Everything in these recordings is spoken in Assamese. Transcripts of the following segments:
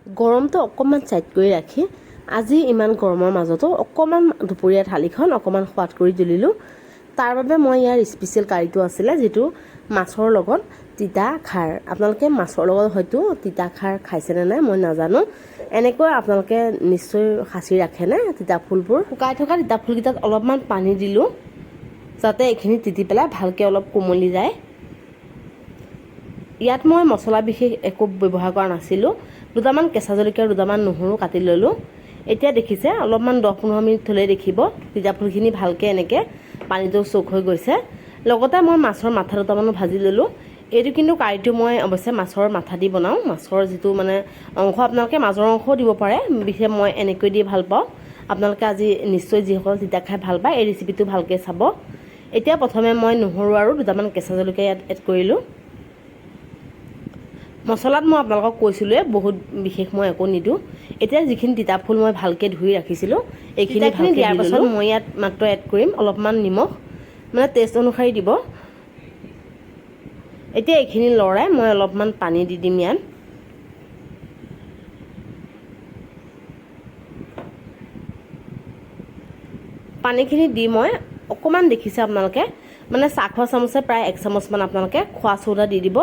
গৰমটো অকণমান চাইড কৰি ৰাখি আজি ইমান গৰমৰ মাজতো অকণমান দুপৰীয়া থালিখন অকণমান সোৱাদ কৰি তুলিলোঁ। তাৰ বাবে মই ইয়াৰ স্পেচিয়েল কাৰীটো আছিলে যিটো মাছৰ লগত তিতা খাৰ। আপোনালোকে মাছৰ লগত হয়তো তিতা খাৰ খাইছেনে নাই মই নাজানো। এনেকৈ আপোনালোকে নিশ্চয় সাঁচি ৰাখেনে তিতা ফুলবোৰ। শুকাই থকা তিতা ফুলকেইটাত অলপমান পানী দিলোঁ যাতে এইখিনি তিতি পেলাই ভালকৈ অলপ কোমলি যায়। ইয়াত মই মছলা বিশেষ একো ব্যৱহাৰ কৰা নাছিলোঁ। দুটামান কেঁচা জলকীয়া দুটামান নহৰু কাটি ল'লোঁ। এতিয়া দেখিছে অলপমান 10-15 মিনিট থ'লেই দেখিব তিতা ফুলখিনি ভালকৈ এনেকৈ পানীটো চোক হৈ গৈছে। লগতে মই মাছৰ মাথা দুটামানো ভাজি ল'লোঁ। এইটো কিন্তু কাৰীটো মই অৱশ্যে মাছৰ মাথা দি বনাওঁ। মাছৰ যিটো মানে অংশ আপোনালোকে মাজৰ অংশও দিব পাৰে, বিশেষ মই এনেকৈ দি ভাল পাওঁ। আপোনালোকে আজি নিশ্চয় যিসকল তিতা খাই ভাল পায় এই ৰেচিপিটো ভালকৈ চাব। এতিয়া প্ৰথমে মই নহৰু আৰু দুটামান কেঁচা জলকীয়া ইয়াত এড কৰিলোঁ। মছলাত মই আপোনালোকক কৈছিলোঁৱে বহুত বিশেষ মই একো নিদিওঁ। এতিয়া যিখিনি তিতা ফুল মই ভালকৈ ধুই ৰাখিছিলোঁ এইখিনি ভালকৈ দিয়াৰ পাছত মই ইয়াত মাত্ৰ এড কৰিম অলপমান নিমখ, মানে টেষ্ট অনুসৰি দিব। এতিয়া এইখিনি লৰাই মই অলপমান পানী দি দিম ইয়াত। পানীখিনি দি মই অকণমান দেখিছে আপোনালোকে মানে চাহ খোৱা চামুচে প্ৰায় 1 চামুচমান আপোনালোকে খোৱা চৌদা দি দিব।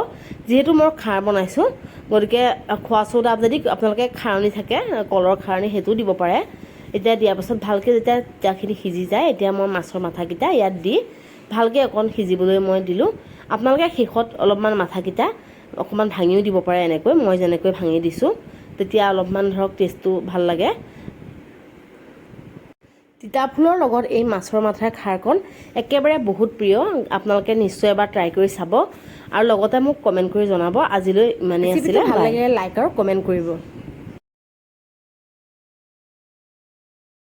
যিহেতু মই খাৰ বনাইছোঁ গতিকে খোৱা চৌদা যদি আপোনালোকে খাৰণি থাকে কলৰ খাৰণি সেইটোও দিব পাৰে। এতিয়া দিয়াৰ পাছত ভালকৈ যেতিয়া তিতাখিনি সিজি যায় এতিয়া মই মাছৰ মাথাকেইটা ইয়াত দি ভালকৈ অকণ সিজিবলৈ মই দিলোঁ। আপোনালোকে শেষত অলপমান মাথাকেইটা অকণমান ভাঙিও দিব পাৰে এনেকৈ মই যেনেকৈ ভাঙি দিছোঁ, তেতিয়া অলপমান ধৰক টেষ্টটো ভাল লাগে। তিতা ফুলৰ লগত এই মাছৰ মাথাৰ খাৰকণ একেবাৰে বহুত প্ৰিয়। আপোনালোকে নিশ্চয় এবাৰ ট্ৰাই কৰি চাব আৰু লগতে মোক কমেণ্ট কৰি জনাব। আজিলৈ ইমানেই আছিলে। ভাল লাগিলে লাইক আৰু কমেণ্ট কৰিব।